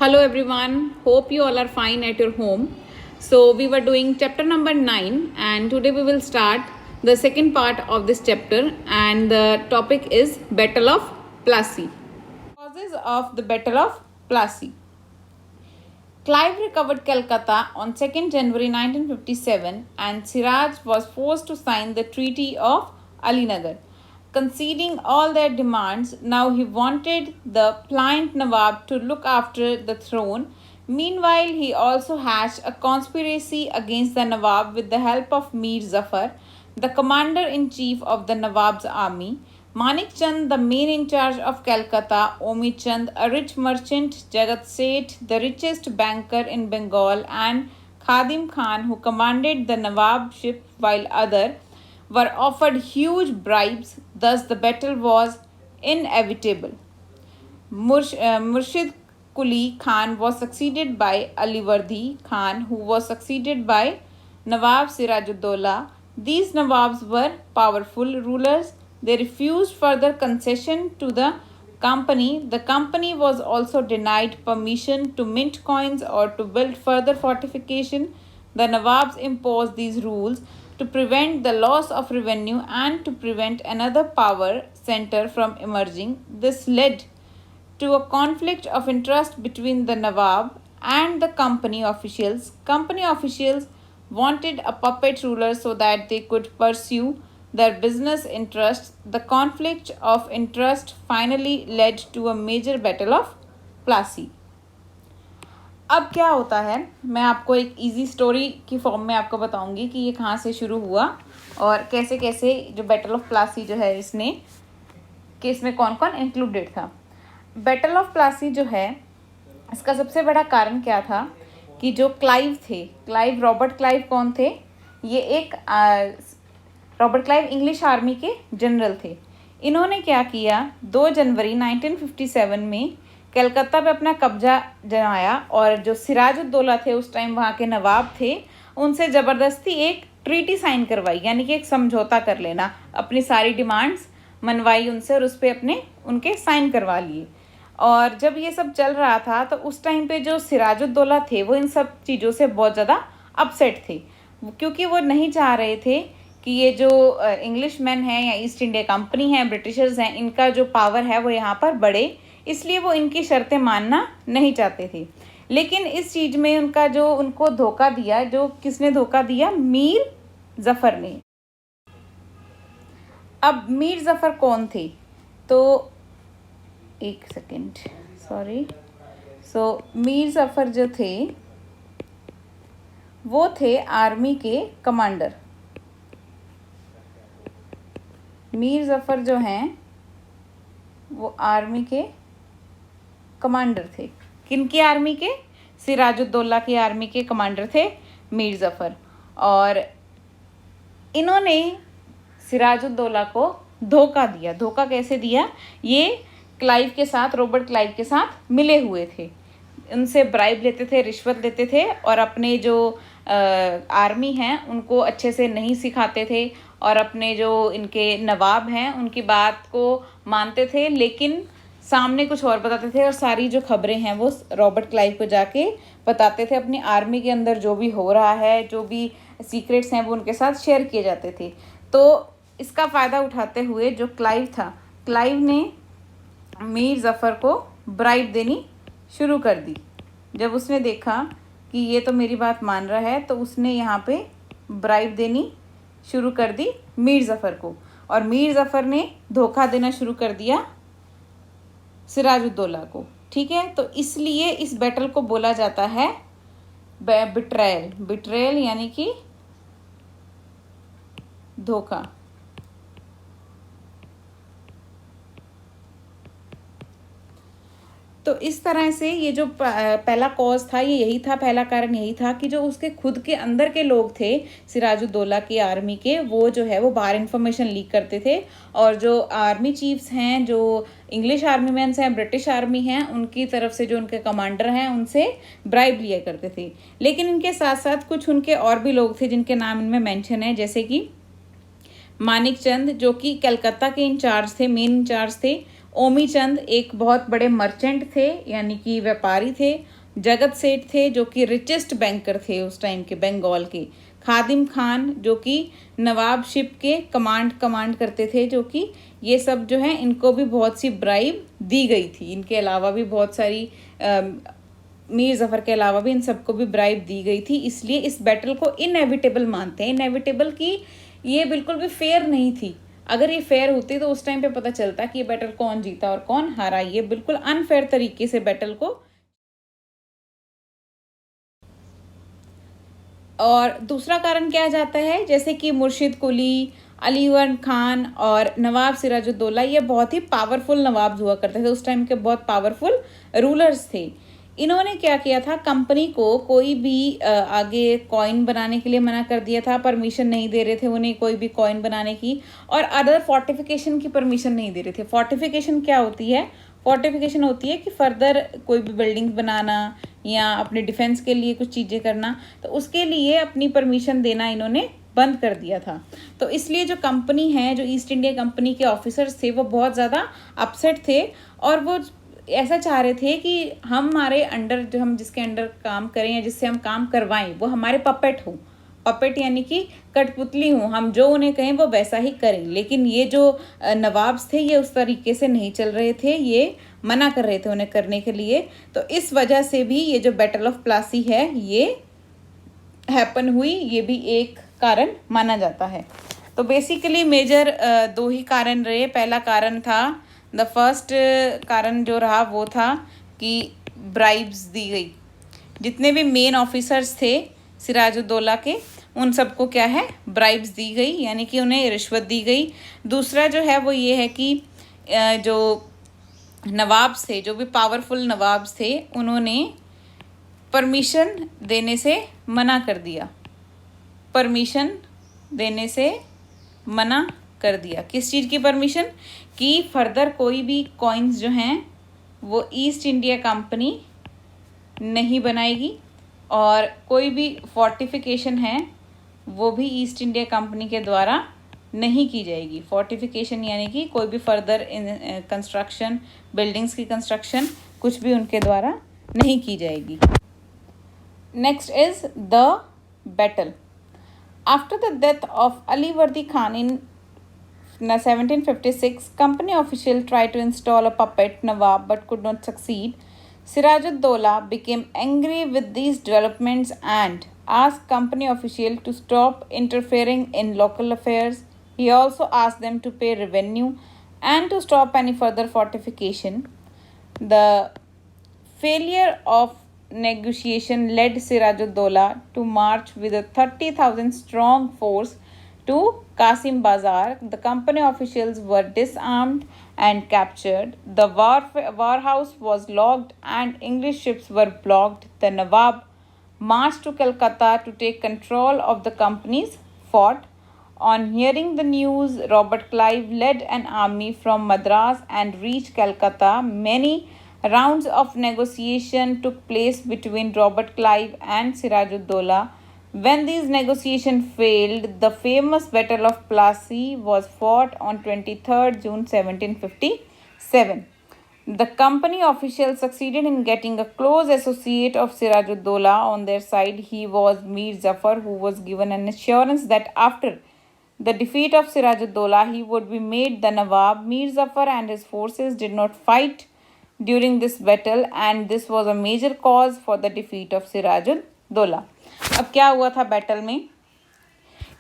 Hello everyone, hope you all are fine at your home. So we were doing chapter number 9 and today we will start the second part of this chapter and the topic is Battle of Plassey. Causes of the Battle of Plassey. Clive recovered Calcutta on 2nd January 1957 and Siraj was forced to sign the Treaty of Alinagar. Conceding all their demands, now he wanted the pliant Nawab to look after the throne. Meanwhile, he also hatched a conspiracy against the Nawab with the help of Mir Zafar, the commander-in-chief of the Nawab's army. Manik Chand, the main in charge of Calcutta, Omi Chand, a rich merchant, Jagat Seth, the richest banker in Bengal, and Khadim Khan, who commanded the Nawabship, while others were offered huge bribes. Thus, the battle was inevitable. Murshid Quli Khan was succeeded by Alivardi Khan, who was succeeded by Nawab Sirajuddaulah. These Nawabs were powerful rulers. They refused further concession to the company. The company was also denied permission to mint coins or to build further fortification. The Nawabs imposed these rules to prevent the loss of revenue and to prevent another power center from emerging. This led to a conflict of interest between the Nawab and the company officials. Company officials wanted a puppet ruler so that they could pursue their business interests. The conflict of interest finally led to a major battle of Plassey. अब क्या होता है, मैं आपको एक easy story की form में आपको बताऊंगी कि ये कहाँ से शुरू हुआ और कैसे कैसे जो बैटल ऑफ प्लासी जो है इसने कि इसमें कौन कौन इंक्लूडेड था. बैटल ऑफ प्लासी जो है इसका सबसे बड़ा कारण क्या था कि जो रॉबर्ट क्लाइव कौन थे, ये एक रॉबर्ट क्लाइव इंग्लिश आर्मी के जनरल थे. इन्होंने क्या किया, 2 जनवरी 1957 में कलकत्ता पे अपना कब्जा जमाया और जो सिराजुद्दौला थे उस टाइम वहाँ के नवाब थे, उनसे ज़बरदस्ती एक ट्रीटी साइन करवाई, यानी कि एक समझौता कर लेना, अपनी सारी डिमांड्स मनवाई उनसे और उस पर उनके साइन करवा लिए. और जब ये सब चल रहा था तो उस टाइम पे जो सिराजुद्दौला थे वो इन सब चीज़ों से बहुत ज़्यादा अपसेट थे, क्योंकि वो नहीं चाह रहे थे कि ये जो इंग्लिश मैन हैं या ईस्ट इंडिया कंपनी है, ब्रिटिशर्स हैं, इनका जो पावर है वो यहाँ पर बढ़े, इसलिए वो इनकी शर्तें मानना नहीं चाहते थे. लेकिन इस चीज़ में उनको धोखा दिया, जो किसने धोखा दिया, मीर ज़फ़र ने. अब मीर ज़फ़र कौन थे, तो एक सेकेंड सॉरी मीर ज़फ़र जो थे वो थे आर्मी के कमांडर. मीर ज़फ़र जो हैं वो आर्मी के कमांडर थे. किनकी आर्मी के? सिराजुद्दौला की आर्मी के कमांडर थे मीर ज़फ़र. और इन्होंने सिराजुद्दौला को धोखा दिया. धोखा कैसे दिया? ये रॉबर्ट क्लाइव के साथ मिले हुए थे, उनसे ब्राइब लेते थे, रिश्वत लेते थे और अपने जो आर्मी हैं उनको अच्छे से नहीं सिखाते थे और अपने जो इनके नवाब हैं उनकी बात को मानते थे, लेकिन सामने कुछ और बताते थे और सारी जो खबरें हैं वो रॉबर्ट क्लाइव को जाके बताते थे. अपनी आर्मी के अंदर जो भी हो रहा है, जो भी सीक्रेट्स हैं वो उनके साथ शेयर किए जाते थे. तो इसका फ़ायदा उठाते हुए जो क्लाइव ने मीर ज़फ़र को ब्राइब देनी शुरू कर दी. जब उसने देखा कि ये तो मेरी बात मान रहा है तो उसने यहाँ पे ब्राइब देनी शुरू कर दी मीर ज़फ़र को, और मीर ज़फ़र ने धोखा देना शुरू कर दिया सिराजुद्दौला को. ठीक है, तो इसलिए इस बैटल को बोला जाता है बिट्रेयल यानी कि धोखा. तो इस तरह से ये जो पहला कॉज था ये यही था, पहला कारण यही था कि जो उसके खुद के अंदर के लोग थे सिराजुद्दौला की आर्मी के, वो जो है वो बाहर इंफॉर्मेशन लीक करते थे और जो आर्मी चीफ्स हैं, जो इंग्लिश आर्मी मैंस हैं, ब्रिटिश आर्मी हैं, उनकी तरफ से जो उनके कमांडर हैं उनसे ब्राइब लिया करते थे. लेकिन इनके साथ साथ कुछ उनके और भी लोग थे जिनके नाम इनमें मेंशन है, जैसे कि मानिक चंद जो कि कलकत्ता के इंचार्ज थे, मेन इंचार्ज थे. ओमी चंद एक बहुत बड़े मर्चेंट थे, यानी कि व्यापारी थे। जगत सेठ थे जो कि रिचेस्ट बैंकर थे उस टाइम के बंगाल के। खादिम खान जो कि नवाबशिप के कमांड करते थे, जो कि ये सब जो है इनको भी बहुत सी ब्राइब दी गई थी। इनके अलावा भी बहुत सारी मीर जफ़र के अलावा भी इन सबको भी ब्राइब दी गई थी। इसलिए इस बैटल को इनएविटेबल मानते हैं। इनएविटेबल की ये बिल्कुल भी फेयर नहीं थी। अगर ये फेयर होती तो उस टाइम पे पता चलता कि ये बैटल कौन जीता और कौन हारा। ये बिल्कुल अनफेयर तरीके से बैटल को। और दूसरा कारण क्या जाता है, जैसे कि मुर्शिद कुली, अलीवर्द खान और नवाब सिराजुद्दौला, ये बहुत ही पावरफुल नवाब हुआ करते थे उस टाइम के, बहुत पावरफुल रूलर्स थे। इन्होंने क्या किया था, कंपनी को कोई भी आगे कॉइन बनाने के लिए मना कर दिया था, परमिशन नहीं दे रहे थे उन्हें कोई भी कॉइन बनाने की, और अदर फोर्टिफिकेशन की परमिशन नहीं दे रहे थे। फोर्टिफिकेशन क्या होती है, फोर्टिफिकेशन होती है कि फर्दर कोई भी बिल्डिंग बनाना या अपने डिफेंस के लिए कुछ चीज़ें करना, तो उसके लिए अपनी परमिशन देना इन्होंने बंद कर दिया था। तो इसलिए जो कंपनी है, जो ईस्ट इंडिया कंपनी के ऑफिसर्स थे, वो बहुत ज़्यादा अपसेट थे और वो ऐसा चाह रहे थे कि हमारे अंडर, जो हम जिसके अंडर काम करें या जिससे हम काम करवाएं, वो हमारे पपेट हो। पपेट यानी कि कठपुतली हूँ, हम जो उन्हें कहें वो वैसा ही करें। लेकिन ये जो नवाब्स थे ये उस तरीके से नहीं चल रहे थे, ये मना कर रहे थे उन्हें करने के लिए। तो इस वजह से भी ये जो बैटल ऑफ प्लासी है ये हैपन हुई, ये भी एक कारण माना जाता है। तो बेसिकली मेजर दो ही कारण रहे। पहला कारण था, द फर्स्ट कारण जो रहा वो था कि ब्राइब्स दी गई। जितने भी मेन ऑफिसर्स थे सिराजुद्दौला के, उन सबको क्या है, ब्राइब्स दी गई, यानी कि उन्हें रिश्वत दी गई। दूसरा जो है वो ये है कि जो नवाब्स थे, जो भी पावरफुल नवाब्स थे, उन्होंने परमिशन देने से मना कर दिया। परमिशन देने से मना कर दिया। किस चीज़ की परमिशन? कि फर्दर कोई भी कॉइन्स जो हैं वो ईस्ट इंडिया कंपनी नहीं बनाएगी, और कोई भी फोर्टिफिकेशन है वो भी ईस्ट इंडिया कंपनी के द्वारा नहीं की जाएगी। फोर्टिफिकेशन यानी कि कोई भी फर्दर कंस्ट्रक्शन, बिल्डिंग्स की कंस्ट्रक्शन, कुछ भी उनके द्वारा नहीं की जाएगी। Next is the battle. After the death of Alivardi Khan in 1756, company officials tried to install a puppet Nawab but could not succeed. Sirajuddaulah became angry with these developments and asked company officials to stop interfering in local affairs. He also asked them to pay revenue and to stop any further fortification. The failure of negotiation led Sirajuddaulah to march with a 30,000 strong force to Qasim Bazar. The company officials were disarmed and captured. The warehouse was locked and English ships were blocked. The Nawab marched to Calcutta to take control of the company's fort. On hearing the news, Robert Clive led an army from Madras and reached Calcutta. Many rounds of negotiation took place between Robert Clive and Sirajuddaulah. When these negotiations failed, the famous Battle of Plassey was fought on 23rd June 1757. The company officials succeeded in getting a close associate of Sirajuddaulah on their side. He was Mir Jafar, who was given an assurance that after the defeat of Sirajuddaulah, he would be made the Nawab. Mir Jafar and his forces did not fight during this battle and this was a major cause for the defeat of Sirajuddaulah. अब क्या हुआ था battle में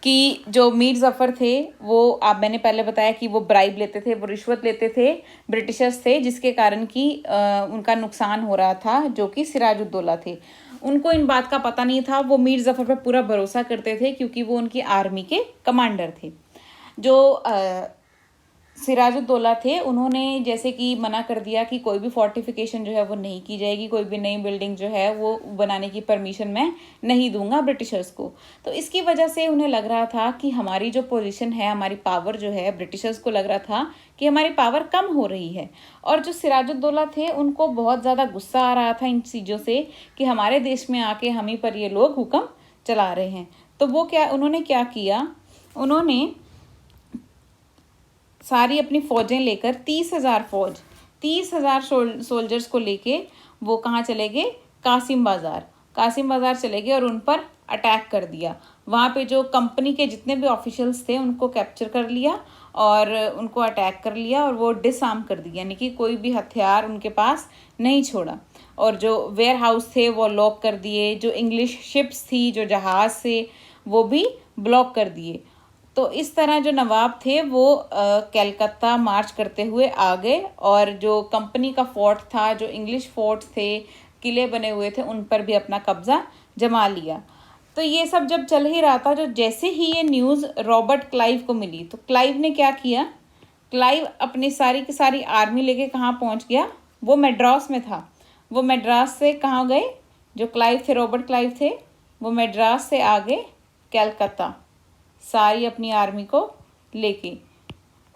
कि जो मीर जफ़र थे वो, आप मैंने पहले बताया कि वो ब्राइब लेते थे, वो रिश्वत लेते थे, ब्रिटिशर्स थे, जिसके कारण कि उनका नुकसान हो रहा था, जो कि सिराजुद्दौला थे। उनको इन बात का पता नहीं था। वो मीर जफ़र पर पूरा भरोसा करते थे क्योंकि वो उनकी आर्मी के कमांडर थे। जो सिराजुद्दौला थे, उन्होंने जैसे कि मना कर दिया कि कोई भी फोर्टिफिकेशन जो है वो नहीं की जाएगी, कोई भी नई बिल्डिंग जो है वो बनाने की परमिशन मैं नहीं दूंगा ब्रिटिशर्स को। तो इसकी वजह से उन्हें लग रहा था कि हमारी जो पोजीशन है, हमारी पावर जो है, ब्रिटिशर्स को लग रहा था कि हमारी पावर कम हो रही है। और जो सिराजुद्दौला थे उनको बहुत ज़्यादा गुस्सा आ रहा था इन चीज़ों से कि हमारे देश में आके हम ही पर ये लोग हुक्म चला रहे हैं। तो वो क्या, उन्होंने क्या किया, उन्होंने सारी अपनी फ़ौजें लेकर 30,000 सोल्जर्स को लेके वो कहाँ चले गए, कासिम बाज़ार चले गए और उन पर अटैक कर दिया। वहाँ पे जो कंपनी के जितने भी ऑफिशियल्स थे उनको कैप्चर कर लिया और उनको अटैक कर लिया और वो डिसआर्म कर दिया, यानी कि कोई भी हथियार उनके पास नहीं छोड़ा। और जो वेयर हाउस थे वो लॉक कर दिए, जो इंग्लिश शिप्स थी, जो जहाज़ थे, वो भी ब्लॉक कर दिए। तो इस तरह जो नवाब थे वो कलकत्ता मार्च करते हुए आ गए और जो कंपनी का फोर्ट था, जो इंग्लिश फोर्ट थे, किले बने हुए थे, उन पर भी अपना कब्जा जमा लिया। तो ये सब जब चल ही रहा था, जो जैसे ही ये न्यूज़ रॉबर्ट क्लाइव को मिली तो क्लाइव ने क्या किया, क्लाइव अपनी सारी की सारी आर्मी लेके कहाँ पहुँच गया, वो मद्रास में था। वो मद्रास से कहाँ गए, जो क्लाइव थे, रॉबर्ट क्लाइव थे, वो मद्रास से आ गए कलकत्ता सारी अपनी आर्मी को लेके।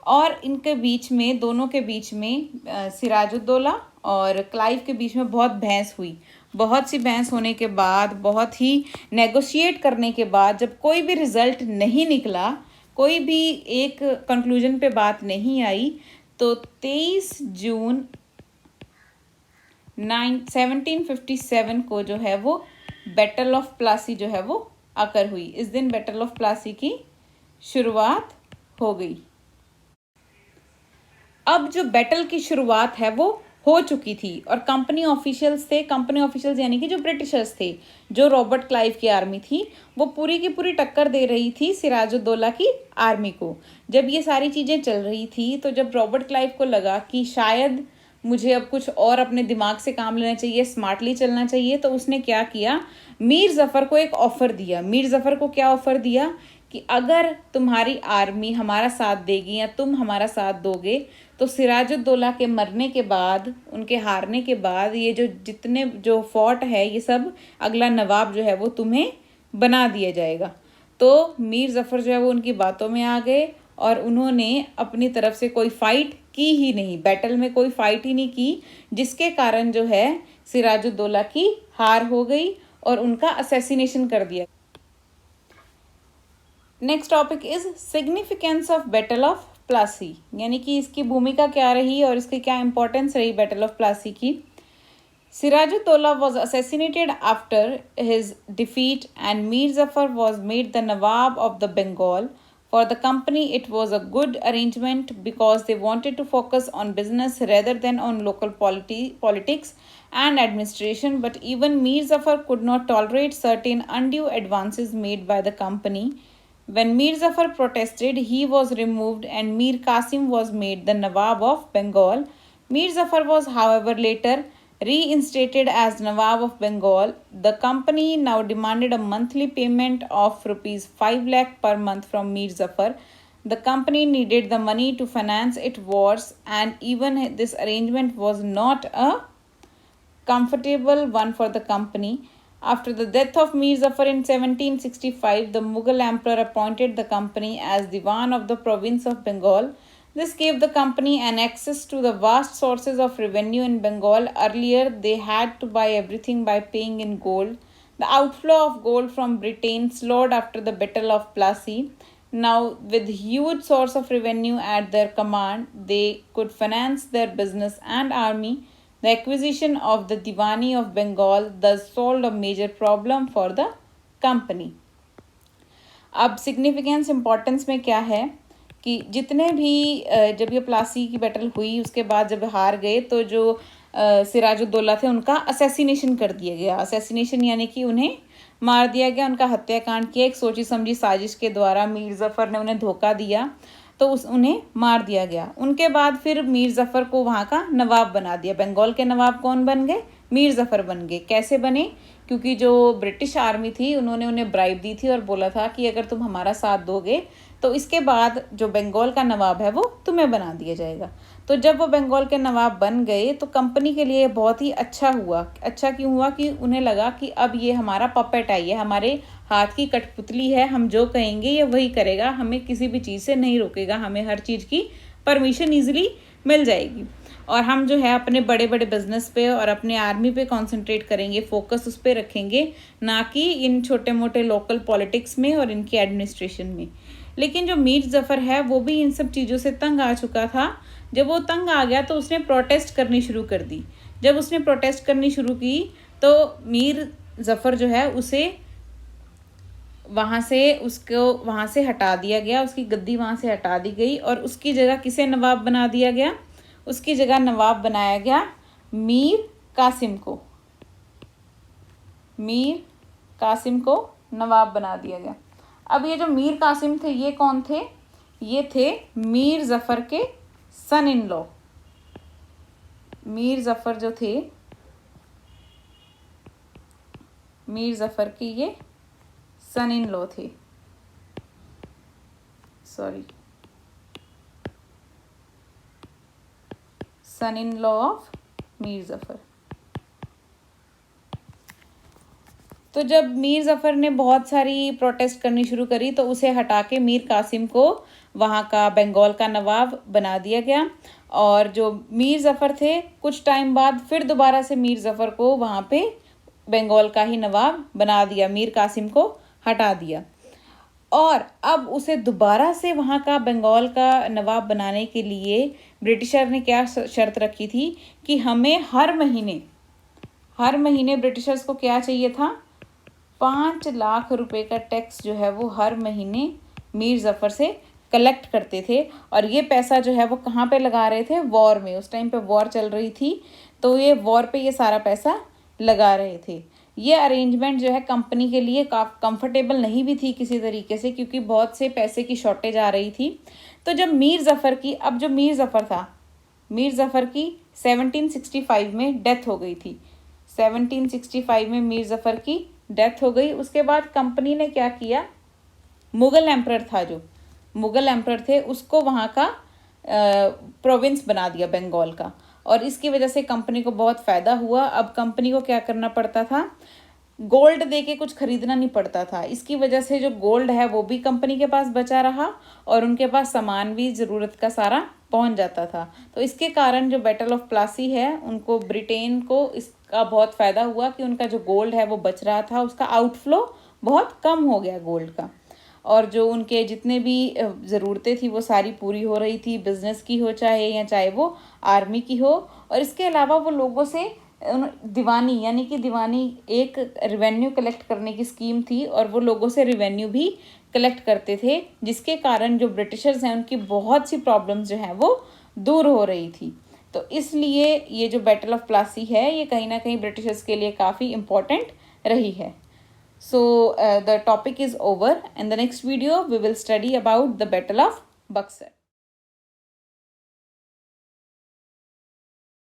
और इनके बीच में, दोनों के बीच में सिराजुद्दौला और क्लाइव के बीच में बहुत बहस हुई। बहुत सी बहस होने के बाद, बहुत ही नेगोशिएट करने के बाद, जब कोई भी रिज़ल्ट नहीं निकला, कोई भी एक कंक्लूजन पे बात नहीं आई, तो 23 जून 1757 को जो है वो बैटल ऑफ प्लासी जो है वो अकर हुई। इस दिन बैटल ऑफ प्लासी की शुरुआत हो गई। अब जो बैटल की शुरुआत है वो हो चुकी थी और कंपनी ऑफिशियल्स यानी कि जो ब्रिटिशर्स थे, जो रॉबर्ट क्लाइव की आर्मी थी, वो पूरी की पूरी टक्कर दे रही थी सिराजुद्दौला की आर्मी को। जब ये सारी चीज़ें चल रही थी तो जब रॉबर्ट क्लाइव को लगा कि शायद मुझे अब कुछ और अपने दिमाग से काम लेना चाहिए, स्मार्टली चलना चाहिए, तो उसने क्या किया, मीर ज़फ़र को एक ऑफ़र दिया। मीर ज़फ़र को क्या ऑफ़र दिया कि अगर तुम्हारी आर्मी हमारा साथ देगी या तुम हमारा साथ दोगे तो सिराजुद्दौला के मरने के बाद, उनके हारने के बाद, ये जो जितने जो फोर्ट है, ये सब अगला नवाब जो है वो तुम्हें बना दिया जाएगा। तो मीर ज़फ़र जो है वो उनकी बातों में आ गए और उन्होंने अपनी तरफ से कोई फ़ाइट की ही नहीं, बैटल में कोई फ़ाइट ही नहीं की, जिसके कारण जो है सिराजुद्दौला की हार हो गई और उनका असैसिनेशन कर दिया। Next topic is significance of battle of Plassey, यानी कि इसकी भूमिका क्या रही और इसकी क्या इंपॉर्टेंस रही बैटल ऑफ प्लासी की। Sirajuddaulah was assassinated after his defeat and Mir Zafar was made the Nawab of the Bengal. For the company, it was a good arrangement because they wanted to focus on business rather than on local politics and administration. But even Mir Zafar could not tolerate certain undue advances made by the company. When Mir Zafar protested, he was removed and Mir Qasim was made the Nawab of Bengal. Mir Zafar was, however, later reinstated as Nawab of Bengal. The company now demanded a monthly payment of rupees 5 lakh per month from Mir Zafar. The company needed the money to finance its wars, and even this arrangement was not a comfortable one for the company. After the death of Mir Zafar in 1765, the Mughal emperor appointed the company as Diwan of the province of Bengal. This gave the company an access to the vast sources of revenue in Bengal. Earlier, they had to buy everything by paying in gold. The outflow of gold from Britain slowed after the Battle of Plassey. Now, with huge source of revenue at their command, they could finance their business and army. The acquisition of the Diwani of Bengal thus solved a major problem for the company. अब significance importance में क्या है कि जितने भी जब ये प्लासी की बैटल हुई उसके बाद जब हार गए तो जो सिराजुद्दौला थे उनका असैसिनेशन कर दिया गया। असैसिनेशन यानी कि उन्हें मार दिया गया, उनका हत्याकांड किया एक सोची समझी साजिश के द्वारा। मीर ज़फ़र ने उन्हें धोखा दिया तो उन्हें मार दिया गया। उनके बाद फिर मीर ज़फ़र को वहाँ का नवाब बना दिया। बंगाल के नवाब कौन बन गए? मीर ज़फ़र बन गए। कैसे बने? क्योंकि जो ब्रिटिश आर्मी थी उन्होंने उन्हें ब्राइब दी थी और बोला था कि अगर तुम हमारा साथ दोगे तो इसके बाद जो बंगाल का नवाब है वो तुम्हें बना दिया जाएगा। तो जब वो बंगाल के नवाब बन गए तो कंपनी के लिए बहुत ही अच्छा हुआ। अच्छा क्यों हुआ? कि उन्हें लगा कि अब ये हमारा पपेट है, ये हमारे हाथ की कठपुतली है, हम जो कहेंगे ये वही करेगा, हमें किसी भी चीज़ से नहीं रोकेगा, हमें हर चीज़ की परमिशन ईजिली मिल जाएगी और हम जो है अपने बड़े बड़े बिजनेस पे और अपने आर्मी पे कंसंट्रेट करेंगे, फोकस उस पर रखेंगे, ना कि इन छोटे मोटे लोकल पॉलिटिक्स में और इनकी एडमिनिस्ट्रेशन में। लेकिन जो मीर ज़फ़र है वो भी इन सब चीज़ों से तंग आ चुका था। जब वो तंग आ गया तो उसने प्रोटेस्ट करनी शुरू कर दी। जब उसने प्रोटेस्ट करनी शुरू की तो मीर ज़फ़र जो है उसे वहाँ से हटा दिया गया, उसकी गद्दी वहाँ से हटा दी गई और उसकी जगह किसे नवाब बना दिया गया? उसकी जगह नवाब बनाया गया मीर कासिम को। मीर कासिम को नवाब बना दिया गया। अब ये जो मीर कासिम थे ये कौन थे? ये थे मीर ज़फ़र के सन इन लॉ। मीर ज़फ़र जो थे, मीर ज़फ़र के ये सन इन लॉ थे। Son in law of Mir Jafar. तो जब मीर ज़फ़र ने बहुत सारी प्रोटेस्ट करनी शुरू करी तो उसे हटा के मीर कासिम को वहाँ का बंगाल का नवाब बना दिया गया। और जो मीर ज़फ़र थे कुछ टाइम बाद फिर दोबारा से मीर ज़फ़र को वहाँ पे बंगाल का ही नवाब बना दिया, मीर कासिम को हटा दिया। और अब उसे दोबारा से वहाँ का बंगाल का नवाब बनाने के लिए ब्रिटिशर ने क्या शर्त रखी थी कि हमें हर महीने ब्रिटिशर्स को क्या चाहिए था? 5 लाख रुपए का टैक्स जो है वो हर महीने मीर ज़फ़र से कलेक्ट करते थे। और ये पैसा जो है वो कहाँ पे लगा रहे थे? वॉर में। उस टाइम पे वॉर चल रही थी तो ये वॉर पे ये सारा पैसा लगा रहे थे। ये अरेंजमेंट जो है कंपनी के लिए कंफर्टेबल नहीं भी थी किसी तरीके से, क्योंकि बहुत से पैसे की शॉर्टेज आ रही थी। तो जब मीर ज़फ़र की मीर ज़फ़र की 1765 में डेथ हो गई थी। 1765 में मीर ज़फ़र की डेथ हो गई। उसके बाद कंपनी ने क्या किया? मुग़ल एम्परर थे उसको वहाँ का प्रोविंस बना दिया बंगाल का। और इसकी वजह से कंपनी को बहुत फ़ायदा हुआ। अब कंपनी को क्या करना पड़ता था? गोल्ड दे के कुछ खरीदना नहीं पड़ता था। इसकी वजह से जो गोल्ड है वो भी कंपनी के पास बचा रहा और उनके पास सामान भी ज़रूरत का सारा पहुंच जाता था। तो इसके कारण जो बैटल ऑफ प्लासी है उनको, ब्रिटेन को इसका बहुत फ़ायदा हुआ कि उनका जो गोल्ड है वो बच रहा था, उसका आउटफ्लो बहुत कम हो गया गोल्ड का। और जो उनके जितने भी ज़रूरतें थी वो सारी पूरी हो रही थी, बिज़नेस की हो चाहे वो आर्मी की हो। और इसके अलावा वो लोगों से दीवानी एक रिवेन्यू कलेक्ट करने की स्कीम थी और वो लोगों से रिवेन्यू भी कलेक्ट करते थे, जिसके कारण जो ब्रिटिशर्स हैं उनकी बहुत सी प्रॉब्लम्स जो हैं वो दूर हो रही थी। तो इसलिए ये जो बैटल ऑफ प्लासी है ये कहीं ना कहीं ब्रिटिशर्स के लिए काफ़ी इम्पोर्टेंट रही है। So the topic is over. In the next video we will study about the Battle of Buxar.